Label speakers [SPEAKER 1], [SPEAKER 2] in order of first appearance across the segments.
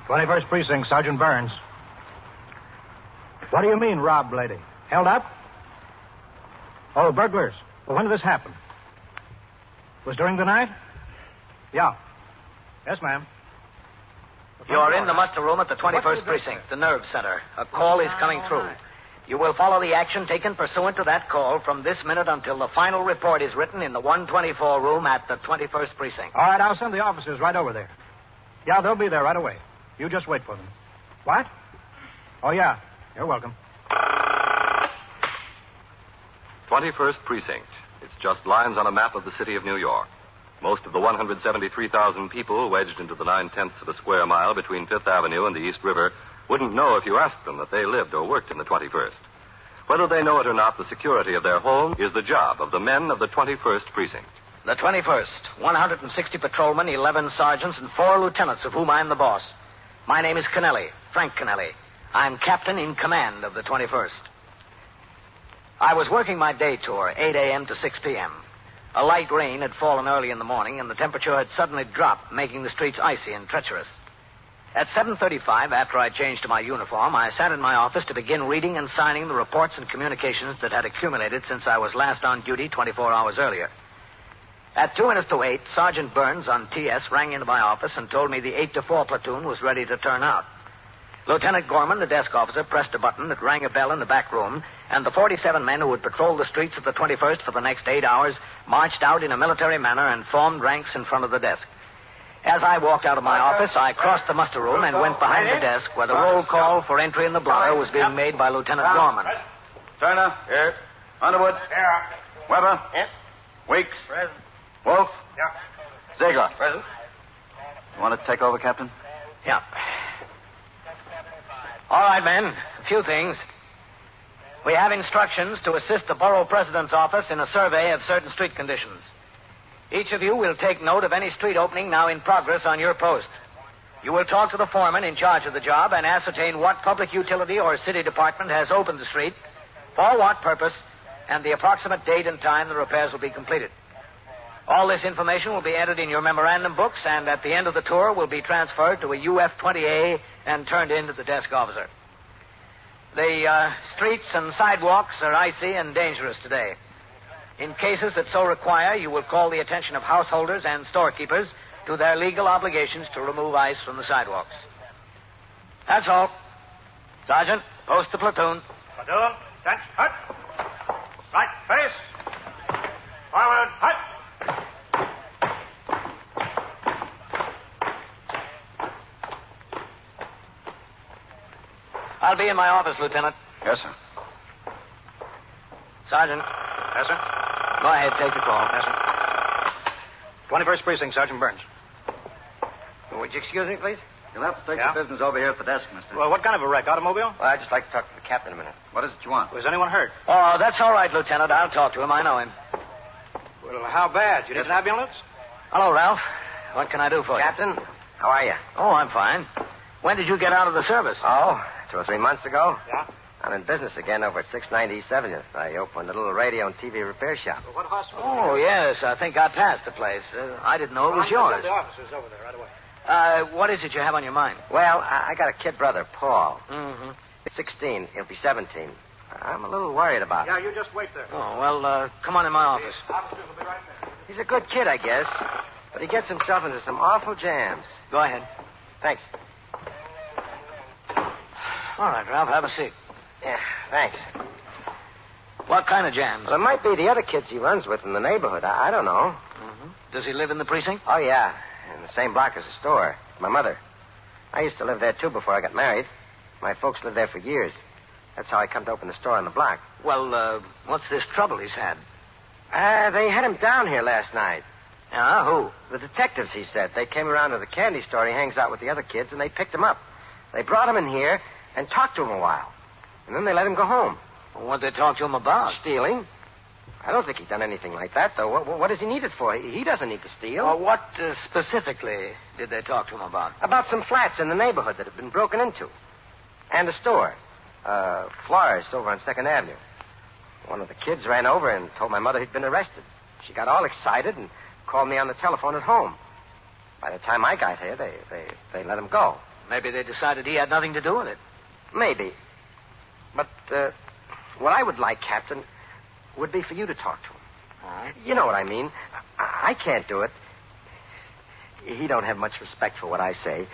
[SPEAKER 1] 21st Precinct, Sergeant Burns. What do you mean, robbed lady? Held up? Oh, burglars. Well, when did this happen? Was during the night? Yeah. Yes, ma'am.
[SPEAKER 2] You're in the muster room at the 21st Precinct, the nerve center. A call is coming through. You will follow the action taken pursuant to that call from this minute until the final report is written in the 124 room at the 21st Precinct.
[SPEAKER 1] All right, I'll send the officers right over there. Yeah, they'll be there right away. You just wait for them. What? Oh, yeah. You're welcome.
[SPEAKER 3] 21st Precinct. It's just lines on a map of the city of New York. Most of the 173,000 people wedged into the 9/10 of a square mile between Fifth Avenue and the East River wouldn't know if you asked them that they lived or worked in the 21st. Whether they know it or not, the security of their home is the job of the men of the 21st Precinct.
[SPEAKER 2] The 21st, 160 patrolmen, 11 sergeants, and 4 lieutenants, of whom I'm the boss. My name is Kennelly, Frank Kennelly. I'm captain in command of the 21st. I was working my day tour, 8 a.m. to 6 p.m. A light rain had fallen early in the morning, and the temperature had suddenly dropped, making the streets icy and treacherous. At 7:35, after I changed to my uniform, I sat in my office to begin reading and signing the reports and communications that had accumulated since I was last on duty 24 hours earlier. At 2 minutes to 8, Sergeant Burns on TS rang into my office and told me the 8 to 4 platoon was ready to turn out. Lieutenant Gorman, the desk officer, pressed a button that rang a bell in the back room, and the 47 men who would patrol the streets of the 21st for the next 8 hours marched out in a military manner and formed ranks in front of the desk. As I walked out of my office, I crossed the muster room and went behind the desk where the roll call for entry in the blotter was being made by Lieutenant Gorman.
[SPEAKER 4] Turner. Here. Underwood.
[SPEAKER 5] Here.
[SPEAKER 4] Weber.
[SPEAKER 5] Here.
[SPEAKER 4] Weeks.
[SPEAKER 5] Present.
[SPEAKER 4] Wolf.
[SPEAKER 5] Yeah.
[SPEAKER 4] Ziegler.
[SPEAKER 5] Present.
[SPEAKER 4] You want to take over, Captain?
[SPEAKER 2] Yeah. All right, men. A few things. We have instructions to assist the borough president's office in a survey of certain street conditions. Each of you will take note of any street opening now in progress on your post. You will talk to the foreman in charge of the job and ascertain what public utility or city department has opened the street, for what purpose, and the approximate date and time the repairs will be completed. All this information will be entered in your memorandum books, and at the end of the tour will be transferred to a UF-20A and turned in to the desk officer. The streets and sidewalks are icy and dangerous today. In cases that so require, you will call the attention of householders and storekeepers to their legal obligations to remove ice from the sidewalks. That's all. Sergeant, post the platoon.
[SPEAKER 5] Platoon, touch, hut. Right, face. Forward, hut.
[SPEAKER 2] I'll be in my office, Lieutenant.
[SPEAKER 4] Yes, sir.
[SPEAKER 2] Sergeant.
[SPEAKER 1] Yes, sir?
[SPEAKER 2] Go ahead, take the call.
[SPEAKER 1] Yes, sir. 21st Precinct, Sergeant Burns.
[SPEAKER 2] Would you excuse me, please?
[SPEAKER 4] You'll have to take
[SPEAKER 1] Yeah?
[SPEAKER 4] your business over here at the desk, mister.
[SPEAKER 1] Well, what kind of a wreck? Automobile?
[SPEAKER 5] Well, I'd just like to talk to the captain a minute.
[SPEAKER 4] What is it you want?
[SPEAKER 1] Was anyone hurt?
[SPEAKER 2] Oh, that's all right, Lieutenant. I'll talk to him. I know him.
[SPEAKER 1] Well, how bad? You need an ambulance?
[SPEAKER 2] Hello, Ralph. What can I do for you?
[SPEAKER 5] Captain, how are you?
[SPEAKER 2] Oh, I'm fine. When did you get out of the service?
[SPEAKER 5] Oh, 2 or 3 months ago.
[SPEAKER 1] Yeah?
[SPEAKER 5] I'm in business again over at 690 7th. I opened a little radio and TV repair shop.
[SPEAKER 1] Well, what hospital?
[SPEAKER 2] Oh, yes. I think I passed the place. I didn't know it was yours.
[SPEAKER 1] The officers over there right away.
[SPEAKER 2] What is it you have on your mind?
[SPEAKER 5] Well, I got a kid brother, Paul.
[SPEAKER 2] Mm-hmm.
[SPEAKER 5] He's 16. He'll be 17. I'm a little worried about him.
[SPEAKER 1] Yeah, you just wait there.
[SPEAKER 2] Oh, well, come on in my office.
[SPEAKER 1] The officers will be right there.
[SPEAKER 5] He's a good kid, I guess. But he gets himself into some awful jams.
[SPEAKER 2] Go ahead.
[SPEAKER 5] Thanks.
[SPEAKER 2] All right, Ralph, have a seat.
[SPEAKER 5] Yeah, thanks.
[SPEAKER 2] What kind of jams?
[SPEAKER 5] Well, it might be the other kids he runs with in the neighborhood. I don't know.
[SPEAKER 2] Mm-hmm. Does he live in the precinct?
[SPEAKER 5] Oh, yeah. In the same block as the store. My mother. I used to live there, too, before I got married. My folks lived there for years. That's how I come to open the store on the block.
[SPEAKER 2] Well, what's this trouble he's had?
[SPEAKER 5] They had him down here last night.
[SPEAKER 2] Yeah, who?
[SPEAKER 5] The detectives, he said. They came around to the candy store. He hangs out with the other kids, and they picked him up. They brought him in here and talked to him a while. And then they let him go home.
[SPEAKER 2] Well, what'd they talk to him about?
[SPEAKER 5] Stealing. I don't think he'd done anything like that, though. What does he need it for? He doesn't need to steal.
[SPEAKER 2] Well, what specifically did they talk to him about?
[SPEAKER 5] About some flats in the neighborhood that have been broken into. And a store. Florist over on 2nd Avenue. One of the kids ran over and told my mother he'd been arrested. She got all excited and called me on the telephone at home. By the time I got here, they let him go.
[SPEAKER 2] Maybe they decided he had nothing to do with it.
[SPEAKER 5] Maybe. But what I would like, Captain, would be for you to talk to him.
[SPEAKER 2] All right.
[SPEAKER 5] You know what I mean. I can't do it. He don't have much respect for what I say.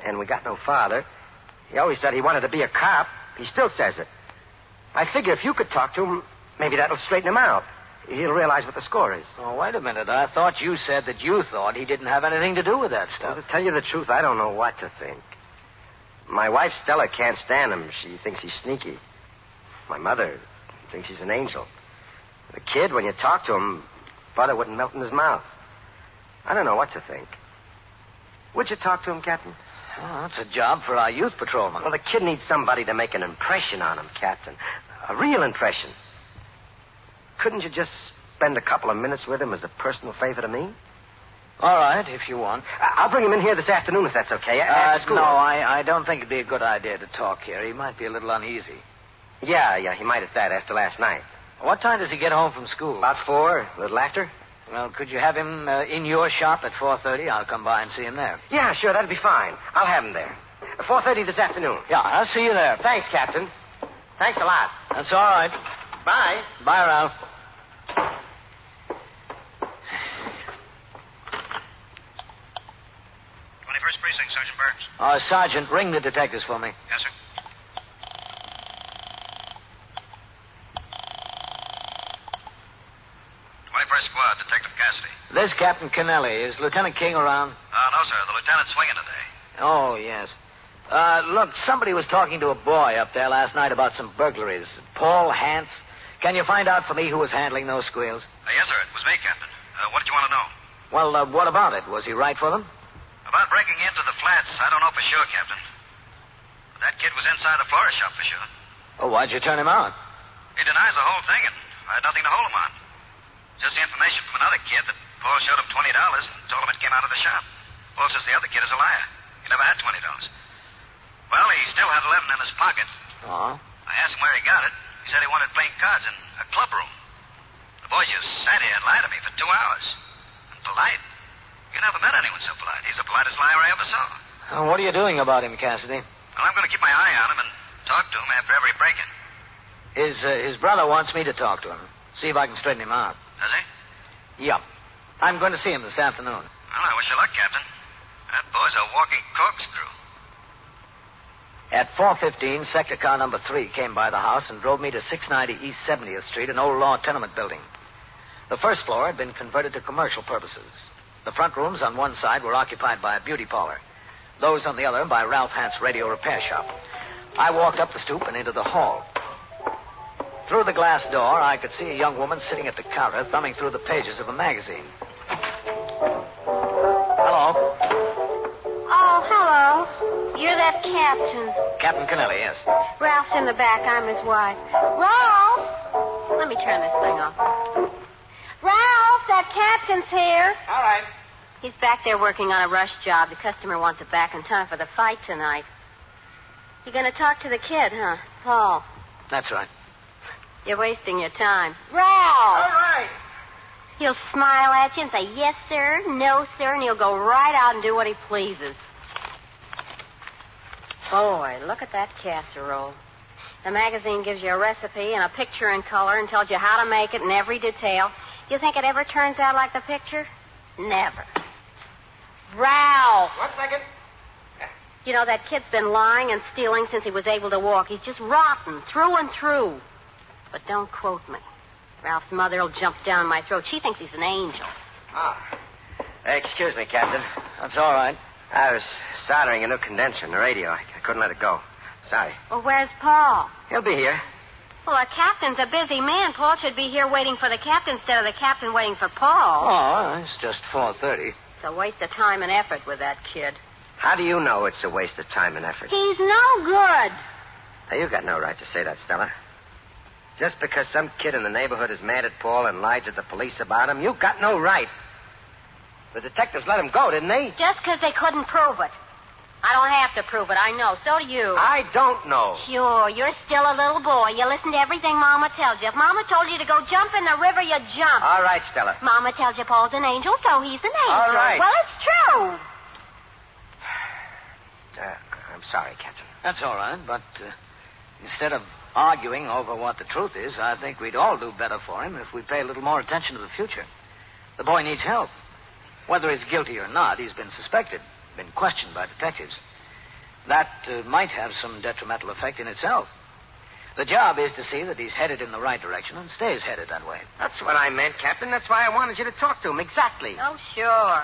[SPEAKER 5] And we got no father. He always said he wanted to be a cop. He still says it. I figure if you could talk to him, maybe that'll straighten him out. He'll realize what the score is.
[SPEAKER 2] Oh, wait a minute. I thought you said that you thought he didn't have anything to do with that stuff.
[SPEAKER 5] Well, to tell you the truth, I don't know what to think. My wife, Stella, can't stand him. She thinks he's sneaky. My mother thinks he's an angel. The kid, when you talk to him, butter wouldn't melt in his mouth. I don't know what to think. Would you talk to him, Captain?
[SPEAKER 2] Oh, that's a job for our youth patrolman.
[SPEAKER 5] Well, the kid needs somebody to make an impression on him, Captain. A real impression. Couldn't you just spend a couple of minutes with him as a personal favor to me?
[SPEAKER 2] All right, if you want.
[SPEAKER 5] I'll bring him in here this afternoon, if that's okay. After school.
[SPEAKER 2] No, I don't think it'd be a good idea to talk here. He might be a little uneasy.
[SPEAKER 5] Yeah, he might at that after last night.
[SPEAKER 2] What time does he get home from school?
[SPEAKER 5] About 4, a little after.
[SPEAKER 2] Well, could you have him in your shop at 4:30? I'll come by and see him there.
[SPEAKER 5] Yeah, sure, that'd be fine. I'll have him there. 4:30 this afternoon.
[SPEAKER 2] Yeah, I'll see you there.
[SPEAKER 5] Thanks, Captain. Thanks a lot.
[SPEAKER 2] That's all right.
[SPEAKER 5] Bye.
[SPEAKER 2] Bye, Ralph.
[SPEAKER 6] 21st Precinct, Sergeant Burns.
[SPEAKER 2] Sergeant, ring the detectives for me.
[SPEAKER 6] Yes, sir. Squad, Detective Cassidy.
[SPEAKER 2] This is Captain Kennelly. Is Lieutenant King around?
[SPEAKER 6] No, sir. The lieutenant's swinging today.
[SPEAKER 2] Oh, yes. Look, somebody was talking to a boy up there last night about some burglaries. Paul Hance. Can you find out for me who was handling those squeals?
[SPEAKER 6] Yes, sir. It was me, Captain. What did you want to know?
[SPEAKER 2] Well, what about it? Was he right for them?
[SPEAKER 6] About breaking into the flats, I don't know for sure, Captain. But that kid was inside the florist shop for sure.
[SPEAKER 2] Oh, why'd you turn him out?
[SPEAKER 6] He denies the whole thing, and I had nothing to hold him on. Just the information from another kid that Paul showed him $20 and told him it came out of the shop. Paul says the other kid is a liar. He never had $20. Well, he still had 11 in his pocket.
[SPEAKER 2] Oh?
[SPEAKER 6] I asked him where he got it. He said he wanted playing cards in a club room. The boy just sat here and lied to me for 2 hours. And polite. You never met anyone so polite. He's the politest liar I ever saw.
[SPEAKER 2] What are you doing about him, Cassidy?
[SPEAKER 6] Well, I'm going to keep my eye on him and talk to him after every break-in.
[SPEAKER 2] His brother wants me to talk to him. See if I can straighten him out.
[SPEAKER 6] Does he?
[SPEAKER 2] Yeah. I'm going to see him this afternoon.
[SPEAKER 6] Well, I wish you luck, Captain. That boy's a walking corkscrew.
[SPEAKER 2] At 4:15, sector car number 3 came by the house and drove me to 690 East 70th Street, an old law tenement building. The first floor had been converted to commercial purposes. The front rooms on one side were occupied by a beauty parlor. Those on the other by Ralph Hance radio repair shop. I walked up the stoop and into the hall. Through the glass door, I could see a young woman sitting at the counter, thumbing through the pages of a magazine. Hello.
[SPEAKER 7] Oh, hello. You're that captain.
[SPEAKER 2] Captain Kennelly, yes.
[SPEAKER 7] Ralph's in the back. I'm his wife. Ralph! Let me turn this thing off. Ralph, that captain's here.
[SPEAKER 2] All right.
[SPEAKER 7] He's back there working on a rush job. The customer wants it back in time for the fight tonight. You're going to talk to the kid, huh? Paul.
[SPEAKER 2] That's right.
[SPEAKER 7] You're wasting your time. Ralph!
[SPEAKER 2] All right.
[SPEAKER 7] He'll smile at you and say, yes, sir, no, sir, and he'll go right out and do what he pleases. Boy, look at that casserole. The magazine gives you a recipe and a picture in color and tells you how to make it in every detail. You think it ever turns out like the picture? Never. Ralph!
[SPEAKER 5] 1 second.
[SPEAKER 7] You know, that kid's been lying and stealing since he was able to walk. He's just rotten, through and through. But don't quote me. Ralph's mother will jump down my throat. She thinks he's an angel.
[SPEAKER 5] Excuse me, Captain.
[SPEAKER 2] That's all right.
[SPEAKER 5] I was soldering a new condenser in the radio. I couldn't let it go. Sorry.
[SPEAKER 7] Well, where's Paul?
[SPEAKER 5] He'll be here.
[SPEAKER 7] Well, the captain's a busy man. Paul should be here waiting for the captain instead of the captain waiting for Paul.
[SPEAKER 2] Oh, it's just 4:30.
[SPEAKER 7] It's a waste of time and effort with that kid.
[SPEAKER 5] How do you know it's a waste of time and effort?
[SPEAKER 7] He's no good.
[SPEAKER 5] Now, you got no right to say that, Stella. Just because some kid in the neighborhood is mad at Paul and lied to the police about him, you got no right. The detectives let him go, didn't they?
[SPEAKER 7] Just because they couldn't prove it. I don't have to prove it. I know. So do you.
[SPEAKER 5] I don't know.
[SPEAKER 7] Sure. You're still a little boy. You listen to everything Mama tells you. If Mama told you to go jump in the river, you jump.
[SPEAKER 5] All right, Stella.
[SPEAKER 7] Mama tells you Paul's an angel, so he's an angel.
[SPEAKER 5] All right.
[SPEAKER 7] Well, it's true.
[SPEAKER 5] I'm sorry, Captain.
[SPEAKER 2] That's all right, but instead of arguing over what the truth is, I think we'd all do better for him if we pay a little more attention to the future. The boy needs help. Whether he's guilty or not, he's been suspected, been questioned by detectives. That might have some detrimental effect in itself. The job is to see that he's headed in the right direction and stays headed that way.
[SPEAKER 5] That's what I meant, Captain. That's why I wanted you to talk to him. Exactly.
[SPEAKER 7] Oh, sure.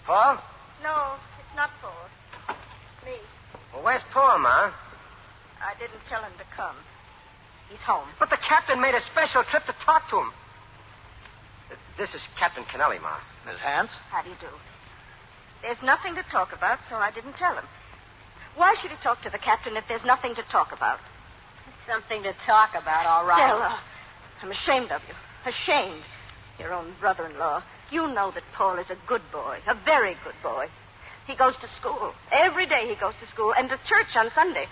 [SPEAKER 5] Paul?
[SPEAKER 8] No, it's not Paul. Me.
[SPEAKER 5] Well, where's Paul, Ma?
[SPEAKER 8] I didn't tell him to come. He's home.
[SPEAKER 5] But the captain made a special trip to talk to him. This is Captain Kennelly, Ma.
[SPEAKER 2] Miss Hans?
[SPEAKER 8] How do you do? There's nothing to talk about, so I didn't tell him. Why should he talk to the captain if there's nothing to talk about?
[SPEAKER 7] Something to talk about, all right.
[SPEAKER 8] Stella, I'm ashamed of you. Ashamed. Your own brother-in-law. You know that Paul is a good boy, a very good boy. He goes to school. Every day he goes to school and to church on Sunday.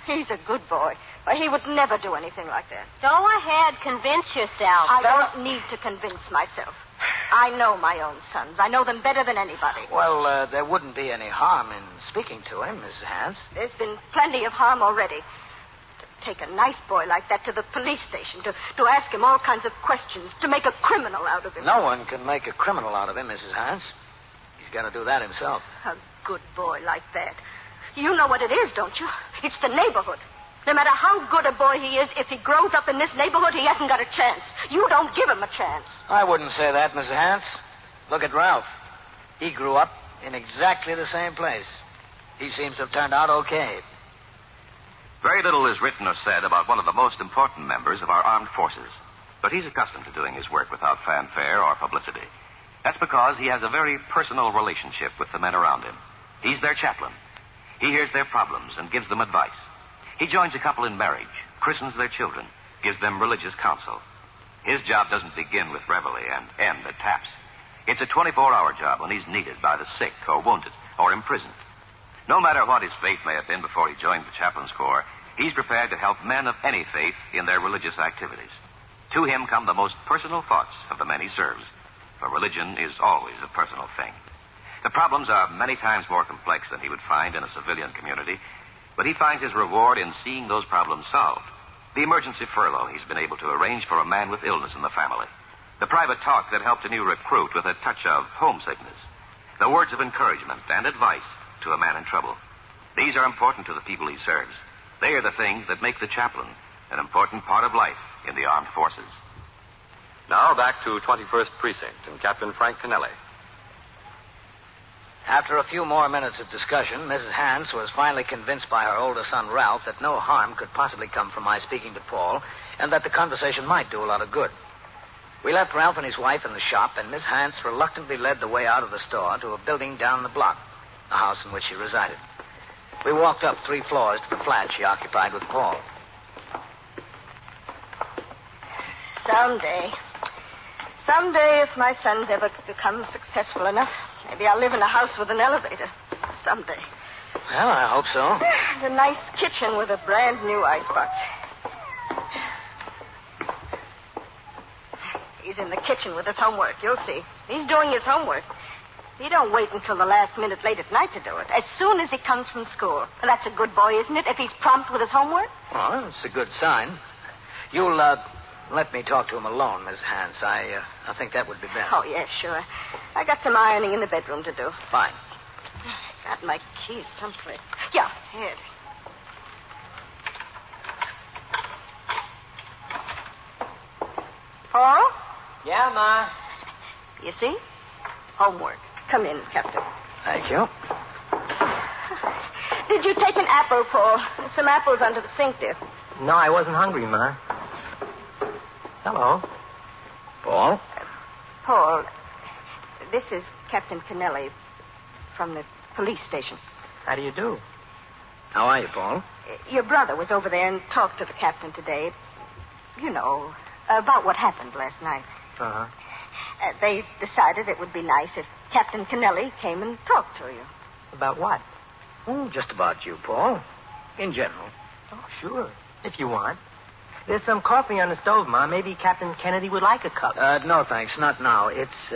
[SPEAKER 8] He's a good boy. Why, he would never do anything like that.
[SPEAKER 7] Go ahead, convince yourself.
[SPEAKER 8] I don't need to convince myself. I know my own sons. I know them better than anybody.
[SPEAKER 2] Well, there wouldn't be any harm in speaking to him, Mrs. Hans.
[SPEAKER 8] There's been plenty of harm already. To take a nice boy like that to the police station, to ask him all kinds of questions, to make a criminal out of him.
[SPEAKER 2] No one can make a criminal out of him, Mrs. Hans. He's got to do that himself.
[SPEAKER 8] A good boy like that. You know what it is, don't you? It's the neighborhood. No matter how good a boy he is, if he grows up in this neighborhood, he hasn't got a chance. You don't give him a chance.
[SPEAKER 2] I wouldn't say that, Mrs. Hans. Look at Ralph. He grew up in exactly the same place. He seems to have turned out okay.
[SPEAKER 9] Very little is written or said about one of the most important members of our armed forces. But he's accustomed to doing his work without fanfare or publicity. That's because he has a very personal relationship with the men around him. He's their chaplain. He hears their problems and gives them advice. He joins a couple in marriage, christens their children, gives them religious counsel. His job doesn't begin with reveille and end at taps. It's a 24-hour job when he's needed by the sick or wounded or imprisoned. No matter what his faith may have been before he joined the chaplain's corps, he's prepared to help men of any faith in their religious activities. To him come the most personal thoughts of the men he serves, for religion is always a personal thing. The problems are many times more complex than he would find in a civilian community, but he finds his reward in seeing those problems solved. The emergency furlough he's been able to arrange for a man with illness in the family. The private talk that helped a new recruit with a touch of homesickness. The words of encouragement and advice to a man in trouble. These are important to the people he serves. They are the things that make the chaplain an important part of life in the armed forces.
[SPEAKER 3] Now back to 21st Precinct and Captain Frank Kennelly.
[SPEAKER 2] After a few more minutes of discussion, Mrs. Hans was finally convinced by her older son, Ralph, that no harm could possibly come from my speaking to Paul, and that the conversation might do a lot of good. We left Ralph and his wife in the shop, and Miss Hans reluctantly led the way out of the store to a building down the block, the house in which she resided. We walked up 3 floors to the flat she occupied with Paul.
[SPEAKER 8] Someday, if my sons ever become successful enough, maybe I'll live in a house with an elevator. Someday.
[SPEAKER 2] Well, I hope so.
[SPEAKER 8] And a nice kitchen with a brand new icebox. He's in the kitchen with his homework. You'll see. He's doing his homework. He don't wait until the last minute late at night to do it. As soon as he comes from school. Well, that's a good boy, isn't it, if he's prompt with his homework?
[SPEAKER 2] Well, it's a good sign. You'll, let me talk to him alone, Miss Hans. I think that would be best.
[SPEAKER 8] Oh, yes, sure. I got some ironing in the bedroom to do.
[SPEAKER 2] Fine.
[SPEAKER 8] Got my keys someplace. Yeah, here it is. Paul?
[SPEAKER 5] Yeah, Ma?
[SPEAKER 8] You see? Homework. Come in, Captain.
[SPEAKER 2] Thank you.
[SPEAKER 8] Did you take an apple, Paul? There's some apples under the sink there.
[SPEAKER 5] No, I wasn't hungry, Ma. Hello.
[SPEAKER 2] Paul?
[SPEAKER 8] Paul, this is Captain Kennelly from the police station.
[SPEAKER 5] How do you do?
[SPEAKER 2] How are you, Paul?
[SPEAKER 8] Your brother was over there and talked to the captain today. You know, about what happened last night.
[SPEAKER 5] Uh-huh.
[SPEAKER 8] They decided it would be nice if Captain Kennelly came and talked to you.
[SPEAKER 5] About what?
[SPEAKER 2] Oh, just about you, Paul. In general.
[SPEAKER 5] Oh, sure. If you want. There's some coffee on the stove, Ma. Maybe Captain Kennedy would like a cup.
[SPEAKER 2] No, thanks. Not now. It's,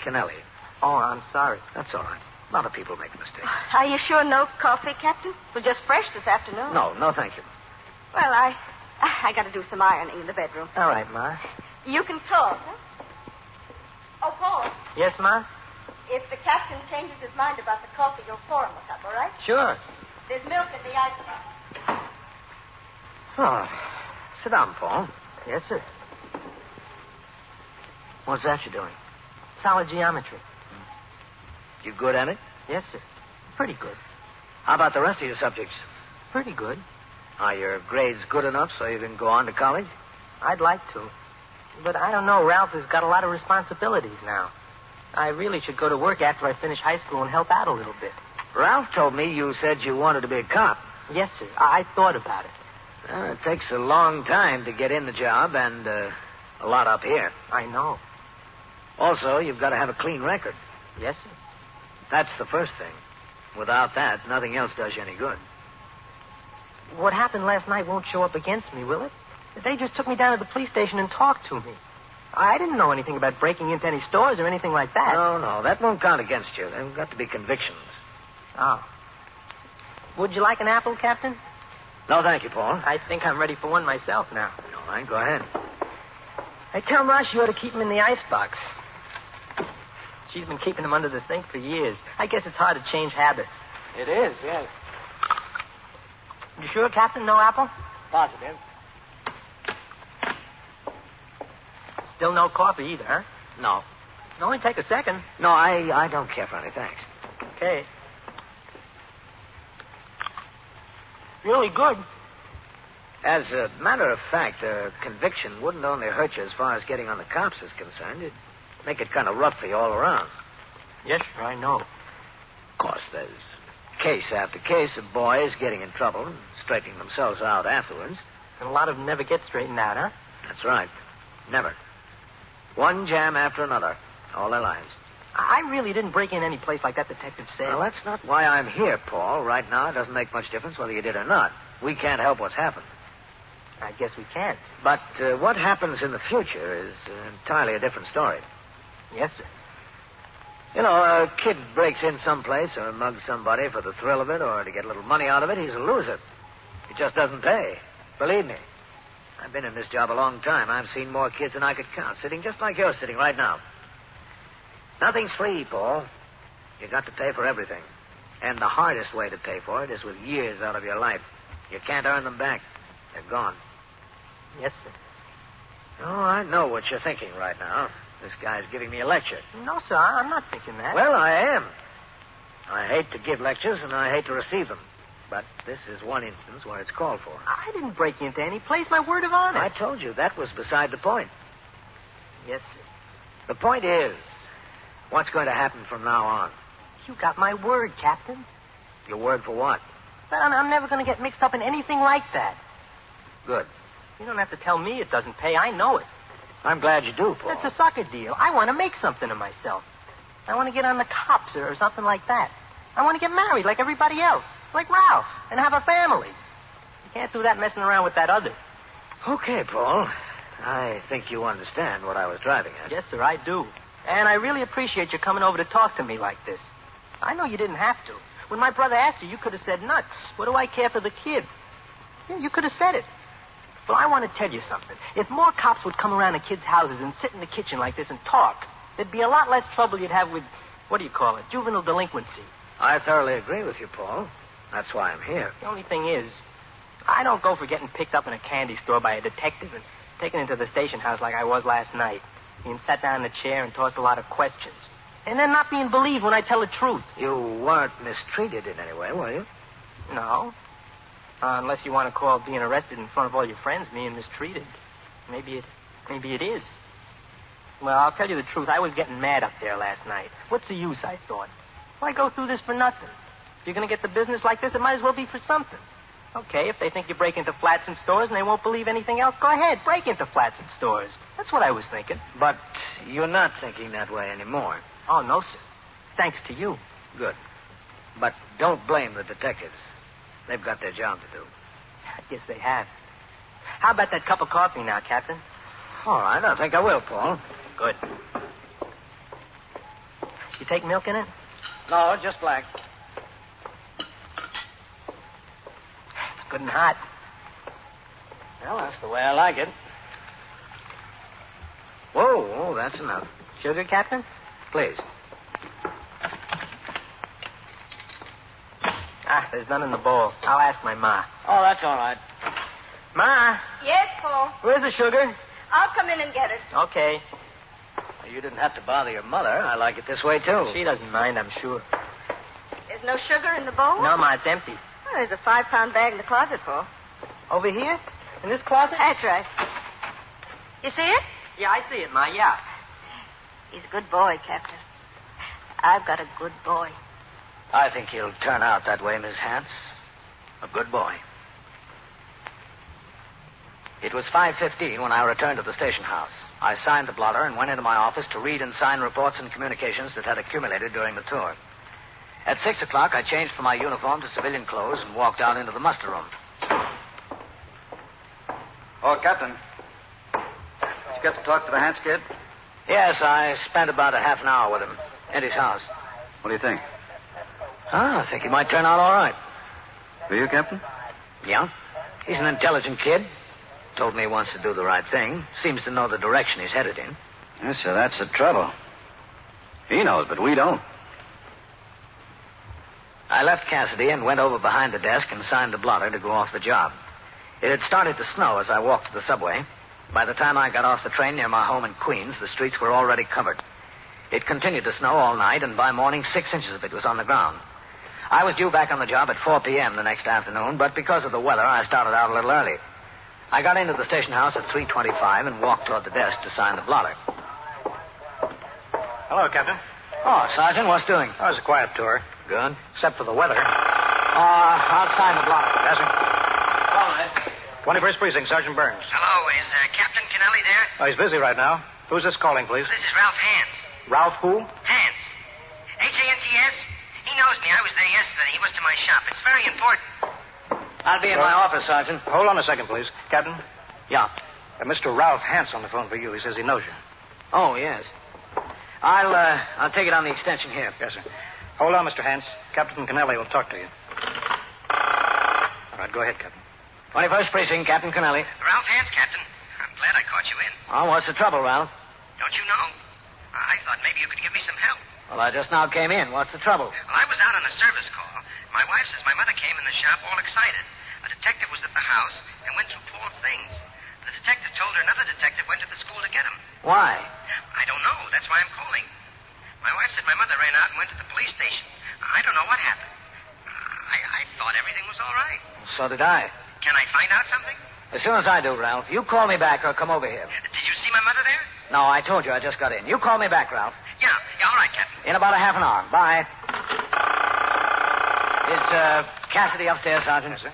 [SPEAKER 2] Kennelly.
[SPEAKER 5] Oh, I'm sorry.
[SPEAKER 2] That's all right. A lot of people make a mistake.
[SPEAKER 8] Are you sure no coffee, Captain? It was just fresh this afternoon.
[SPEAKER 2] No, thank you.
[SPEAKER 8] Well, I got to do some ironing in the bedroom.
[SPEAKER 1] All right, Ma.
[SPEAKER 8] You can talk, huh? Oh, Paul,
[SPEAKER 1] Yes, Ma?
[SPEAKER 8] if the captain changes his mind about the coffee, you'll pour him a cup, all right?
[SPEAKER 1] Sure.
[SPEAKER 8] There's milk in the icebox.
[SPEAKER 2] Oh, sit down, Paul.
[SPEAKER 1] Yes, sir.
[SPEAKER 2] What's that you're doing?
[SPEAKER 1] Solid geometry.
[SPEAKER 2] You good at it?
[SPEAKER 1] Yes, sir. Pretty good.
[SPEAKER 2] How about the rest of your subjects?
[SPEAKER 1] Pretty good.
[SPEAKER 2] Are your grades good enough so you can go on to college?
[SPEAKER 1] I'd like to. But I don't know. Ralph has got a lot of responsibilities now. I really should go to work after I finish high school and help out a little bit.
[SPEAKER 2] Ralph told me you said you wanted to be a cop.
[SPEAKER 1] Yes, sir. I thought about it.
[SPEAKER 2] It takes a long time to get in the job and a lot up here.
[SPEAKER 1] I know.
[SPEAKER 2] Also, you've got to have a clean record.
[SPEAKER 1] Yes, sir.
[SPEAKER 2] That's the first thing. Without that, nothing else does you any good.
[SPEAKER 1] What happened last night won't show up against me, will it? They just took me down to the police station and talked to me. I didn't know anything about breaking into any stores or anything like that.
[SPEAKER 2] No, that won't count against you. There've got to be convictions.
[SPEAKER 1] Oh. Would you like an apple, Captain?
[SPEAKER 2] No, thank you, Paul.
[SPEAKER 1] I think I'm ready for one myself now.
[SPEAKER 2] All right, go ahead.
[SPEAKER 1] I tell Ma she ought to keep them in the icebox. She's been keeping them under the sink for years. I guess it's hard to change habits.
[SPEAKER 2] It is, yes.
[SPEAKER 1] You sure, Captain? No apple?
[SPEAKER 2] Positive.
[SPEAKER 1] Still no coffee either, huh?
[SPEAKER 2] No.
[SPEAKER 1] It'll only take a second.
[SPEAKER 2] No, I don't care for any, thanks.
[SPEAKER 1] Okay. Really good.
[SPEAKER 2] As a matter of fact, a conviction wouldn't only hurt you as far as getting on the cops is concerned. It'd make it kind of rough for you all around.
[SPEAKER 1] Yes, sir, I know.
[SPEAKER 2] Of course, there's case after case of boys getting in trouble and straightening themselves out afterwards.
[SPEAKER 1] And a lot of them never get straightened out, huh?
[SPEAKER 2] That's right. Never. One jam after another, all their lives.
[SPEAKER 1] I really didn't break in any place like that detective said.
[SPEAKER 2] Well, that's not why I'm here, Paul. Right now, it doesn't make much difference whether you did or not. We can't help what's happened.
[SPEAKER 1] I guess we can't.
[SPEAKER 2] But what happens in the future is entirely a different story.
[SPEAKER 1] Yes, sir.
[SPEAKER 2] You know, a kid breaks in someplace or mugs somebody for the thrill of it or to get a little money out of it, he's a loser. It just doesn't pay. Believe me. I've been in this job a long time. I've seen more kids than I could count, sitting just like you're sitting right now. Nothing's free, Paul. You got to pay for everything. And the hardest way to pay for it is with years out of your life. You can't earn them back. They're gone.
[SPEAKER 1] Yes, sir.
[SPEAKER 2] Oh, I know what you're thinking right now. This guy's giving me a lecture.
[SPEAKER 1] No, sir, I'm not thinking that.
[SPEAKER 2] Well, I am. I hate to give lectures and I hate to receive them. But this is one instance where it's called for.
[SPEAKER 1] I didn't break into any place, my word of honor.
[SPEAKER 2] I told you that was beside the point.
[SPEAKER 1] Yes, sir.
[SPEAKER 2] The point is, what's going to happen from now on?
[SPEAKER 1] You got my word, Captain.
[SPEAKER 2] Your word for what?
[SPEAKER 1] But I'm never going to get mixed up in anything like that.
[SPEAKER 2] Good.
[SPEAKER 1] You don't have to tell me it doesn't pay. I know it.
[SPEAKER 2] I'm glad you do, Paul.
[SPEAKER 1] It's a sucker deal. I want to make something of myself. I want to get on the cops or something like that. I want to get married like everybody else, like Ralph, and have a family. You can't do that messing around with that other.
[SPEAKER 2] Okay, Paul. I think you understand what I was driving at.
[SPEAKER 1] Yes, sir, I do. And I really appreciate you coming over to talk to me like this. I know you didn't have to. When my brother asked you could have said nuts. What do I care for the kid? Yeah, you could have said it. Well, I want to tell you something. If more cops would come around the kids' houses and sit in the kitchen like this and talk, there'd be a lot less trouble you'd have with, juvenile delinquency.
[SPEAKER 2] I thoroughly agree with you, Paul. That's why I'm here.
[SPEAKER 1] The only thing is, I don't go for getting picked up in a candy store by a detective and taken into the station house like I was last night. Being sat down in a chair and tossed a lot of questions. And then not being believed when I tell the truth.
[SPEAKER 2] You weren't mistreated in any way, were you?
[SPEAKER 1] No. Unless you want to call being arrested in front of all your friends being mistreated. Maybe it is. Well, I'll tell you the truth. I was getting mad up there last night. What's the use, I thought? Why go through this for nothing? If you're going to get the business like this, it might as well be for something. Okay, if they think you break into flats and stores and they won't believe anything else, go ahead, break into flats and stores. That's what I was thinking.
[SPEAKER 2] But you're not thinking that way anymore.
[SPEAKER 1] Oh, no, sir. Thanks to you.
[SPEAKER 2] Good. But don't blame the detectives. They've got their job to do.
[SPEAKER 1] I guess they have. How about that cup of coffee now, Captain?
[SPEAKER 2] All right, I think I will, Paul.
[SPEAKER 1] Good. You take milk in it?
[SPEAKER 2] No, just black.
[SPEAKER 1] It's good and hot.
[SPEAKER 2] Well, that's the way I like it. Whoa, that's enough.
[SPEAKER 1] Sugar, Captain?
[SPEAKER 2] Please.
[SPEAKER 1] There's none in the bowl. I'll ask my ma.
[SPEAKER 2] Oh, that's all right.
[SPEAKER 1] Ma,
[SPEAKER 8] Yes, Paul.
[SPEAKER 1] where's the sugar?
[SPEAKER 8] I'll come in and get it.
[SPEAKER 1] Okay.
[SPEAKER 2] You didn't have to bother your mother. I like it this way, too.
[SPEAKER 1] She doesn't mind, I'm sure.
[SPEAKER 8] There's no sugar in the bowl?
[SPEAKER 1] No, Ma, it's empty.
[SPEAKER 8] Oh, there's a 5-pound bag in the closet, Paul.
[SPEAKER 1] Over here? In this closet?
[SPEAKER 8] That's right. You see it?
[SPEAKER 1] Yeah, I see it, Ma, yeah.
[SPEAKER 8] He's a good boy, Captain. I've got a good boy.
[SPEAKER 2] I think he'll turn out that way, Miss Hance. A good boy. It was 5:15 when I returned to the station house. I signed the blotter and went into my office to read and sign reports and communications that had accumulated during the tour. At 6 o'clock, I changed from my uniform to civilian clothes and walked out into the muster room.
[SPEAKER 4] Oh, Captain. Did you get to talk to the Hance kid?
[SPEAKER 2] Yes, I spent about a half an hour with him at his house.
[SPEAKER 4] What do you think?
[SPEAKER 2] I think he might turn out all right.
[SPEAKER 4] For you, Captain?
[SPEAKER 2] Yeah. He's an intelligent kid. Told me he wants to do the right thing. Seems to know the direction he's headed in.
[SPEAKER 4] Yes, sir, that's the trouble. He knows, but we don't.
[SPEAKER 2] I left Cassidy and went over behind the desk and signed the blotter to go off the job. It had started to snow as I walked to the subway. By the time I got off the train near my home in Queens, the streets were already covered. It continued to snow all night, and by morning, 6 inches of it was on the ground. I was due back on the job at 4 p.m. the next afternoon, but because of the weather, I started out a little early. I got into the station house at 3:25 and walked toward the desk to sign the blotter.
[SPEAKER 10] Hello, Captain.
[SPEAKER 2] Oh, Sergeant, what's doing?
[SPEAKER 10] Oh, it was a quiet tour.
[SPEAKER 2] Good.
[SPEAKER 10] Except for the weather.
[SPEAKER 2] I'll sign the blotter.
[SPEAKER 10] Yes, sir.
[SPEAKER 2] All right.
[SPEAKER 10] 21st Precinct, Sergeant Burns.
[SPEAKER 11] Hello, is Captain Kennelly there?
[SPEAKER 10] Oh, he's busy right now. Who's this calling, please?
[SPEAKER 11] This is Ralph Hance.
[SPEAKER 10] Ralph who?
[SPEAKER 11] Hance. H-A-N-T-S? He knows me. I was there yesterday. He was to my shop. It's very important.
[SPEAKER 2] I'll be in my office, Sergeant.
[SPEAKER 10] Hold on a second, please. Captain?
[SPEAKER 2] Yeah.
[SPEAKER 10] Mr. Ralph Hance on the phone for you. He says he knows you.
[SPEAKER 2] Oh, yes. I'll take it on the extension here.
[SPEAKER 10] Yes, sir. Hold on, Mr. Hance. Captain Kennelly will talk to you. All right, go ahead, Captain.
[SPEAKER 2] 21st Precinct, Captain Kennelly.
[SPEAKER 11] Ralph Hance, Captain. I'm glad I caught you in.
[SPEAKER 2] Oh, what's the trouble, Ralph?
[SPEAKER 11] Don't you know? I thought maybe you could give me some help.
[SPEAKER 2] Well, I just now came in. What's the trouble?
[SPEAKER 11] Well, I was out on a service call. My wife says my mother came in the shop all excited. A detective was at the house and went through Paul's things. The detective told her another detective went to the school to get him.
[SPEAKER 2] Why?
[SPEAKER 11] I don't know. That's why I'm calling. My wife said my mother ran out and went to the police station. I don't know what happened. I thought everything was all right.
[SPEAKER 2] So did I.
[SPEAKER 11] Can I find out something?
[SPEAKER 2] As soon as I do, Ralph, you call me back or come over here.
[SPEAKER 11] Did you see my mother there?
[SPEAKER 2] No, I told you I just got in. You call me back, Ralph.
[SPEAKER 11] Yeah, all right, Captain.
[SPEAKER 2] In about a half an hour. Bye. Is Cassidy upstairs, Sergeant?
[SPEAKER 10] Yes, sir.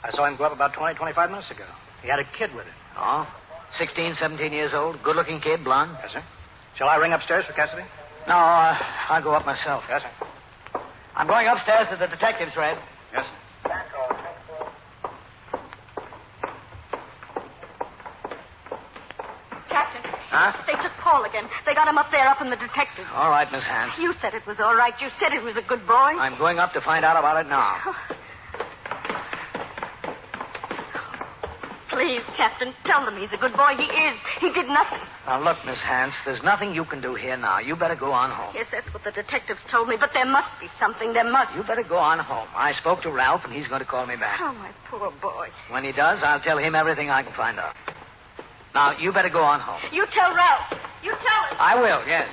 [SPEAKER 10] I saw him go up about 25 minutes ago. He had a kid with him.
[SPEAKER 2] Oh? 16, 17 years old, good-looking kid, blonde?
[SPEAKER 10] Yes, sir. Shall I ring upstairs for Cassidy?
[SPEAKER 2] No, I'll go up myself.
[SPEAKER 10] Yes, sir.
[SPEAKER 2] I'm going upstairs to the detective's, Red.
[SPEAKER 10] Yes, sir.
[SPEAKER 8] Captain.
[SPEAKER 2] Huh?
[SPEAKER 8] They took Paul again. They got him up there, up in the detectives.
[SPEAKER 2] All right, Miss Hance.
[SPEAKER 8] You said it was all right. You said he was a good boy.
[SPEAKER 2] I'm going up to find out about it now.
[SPEAKER 8] Please, Captain, tell them he's a good boy. He is. He did nothing.
[SPEAKER 2] Now, look, Miss Hance, there's nothing you can do here now. You better go on home.
[SPEAKER 8] Yes, that's what the detectives told me, but there must be something. There must.
[SPEAKER 2] You better go on home. I spoke to Ralph, and he's going to call me back.
[SPEAKER 8] Oh, my poor boy.
[SPEAKER 2] When he does, I'll tell him everything I can find out. Now, you better go on home.
[SPEAKER 8] You tell Ralph. You tell him.
[SPEAKER 2] I will, yes.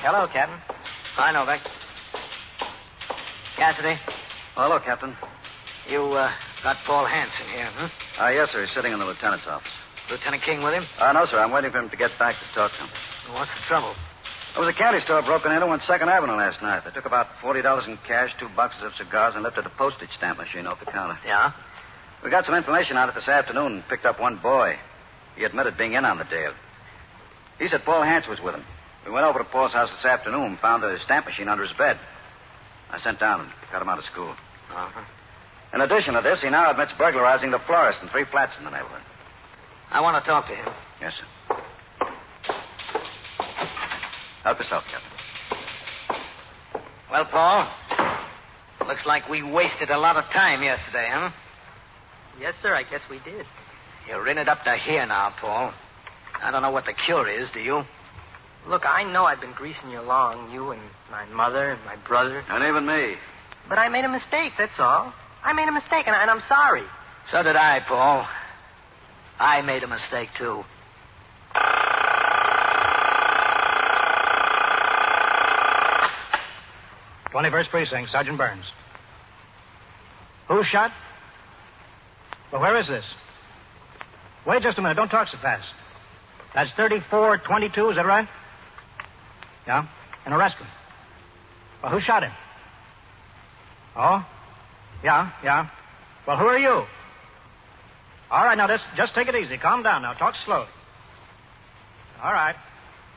[SPEAKER 1] Hello, Captain.
[SPEAKER 2] Hi, Novak. Cassidy,
[SPEAKER 4] Oh, hello, Captain.
[SPEAKER 2] you got Paul Hance in here, huh?
[SPEAKER 4] Yes, sir. He's sitting in the lieutenant's office.
[SPEAKER 2] Lieutenant King with him?
[SPEAKER 4] No, sir. I'm waiting for him to get back to talk to him.
[SPEAKER 2] What's the trouble?
[SPEAKER 4] There was a candy store broken into on 2nd Avenue last night. They took about $40 in cash, 2 boxes of cigars, and lifted a postage stamp machine off the counter.
[SPEAKER 2] Yeah?
[SPEAKER 4] We got some information out of it this afternoon and picked up one boy. He admitted being in on the deal. He said Paul Hance was with him. We went over to Paul's house this afternoon and found a stamp machine under his bed. I sent down and got him out of school.
[SPEAKER 2] Uh-huh.
[SPEAKER 4] In addition to this, he now admits burglarizing the florist and 3 flats in the neighborhood.
[SPEAKER 2] I want to talk to him.
[SPEAKER 4] Yes, sir. Help yourself, Captain.
[SPEAKER 2] Well, Paul, looks like we wasted a lot of time yesterday, huh?
[SPEAKER 1] Yes, sir, I guess we did.
[SPEAKER 2] You're in it up to here now, Paul. I don't know what the cure is, do you?
[SPEAKER 1] Look, I know I've been greasing you along, you and my mother and my brother.
[SPEAKER 4] And even me.
[SPEAKER 1] But I made a mistake, that's all. I made a mistake, and I'm sorry.
[SPEAKER 2] So did I, Paul. I made a mistake, too.
[SPEAKER 10] '21st Precinct, Sergeant Burns. Who's shot? Well, where is this? Wait just a minute. Don't talk so fast. That's 3422, is that right? Yeah? In a restaurant. Well, who shot him? Oh? Yeah. Well, who are you? All right, now, just take it easy. Calm down now. Talk slowly. All right.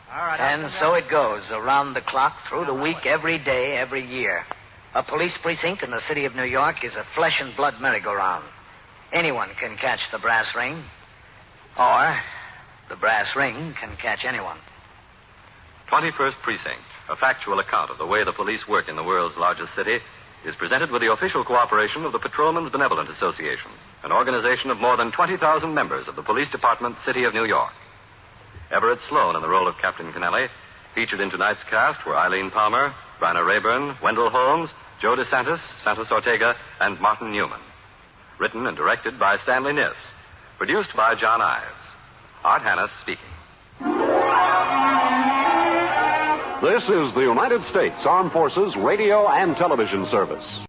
[SPEAKER 2] And so it goes, around the clock, through the week, every day, every year. A police precinct in the city of New York is a flesh and blood merry-go-round. Anyone can catch the brass ring, or the brass ring can catch anyone.
[SPEAKER 3] 21st Precinct, a factual account of the way the police work in the world's largest city, is presented with the official cooperation of the Patrolmen's Benevolent Association, an organization of more than 20,000 members of the Police Department, City of New York. Everett Sloan in the role of Captain Kennelly. Featured in tonight's cast were Eileen Palmer, Bryna Rayburn, Wendell Holmes, Joe DeSantis, Santos Ortega, and Martin Newman. Written and directed by Stanley Niss. Produced by John Ives. Art Hannes speaking.
[SPEAKER 12] This is the United States Armed Forces Radio and Television Service.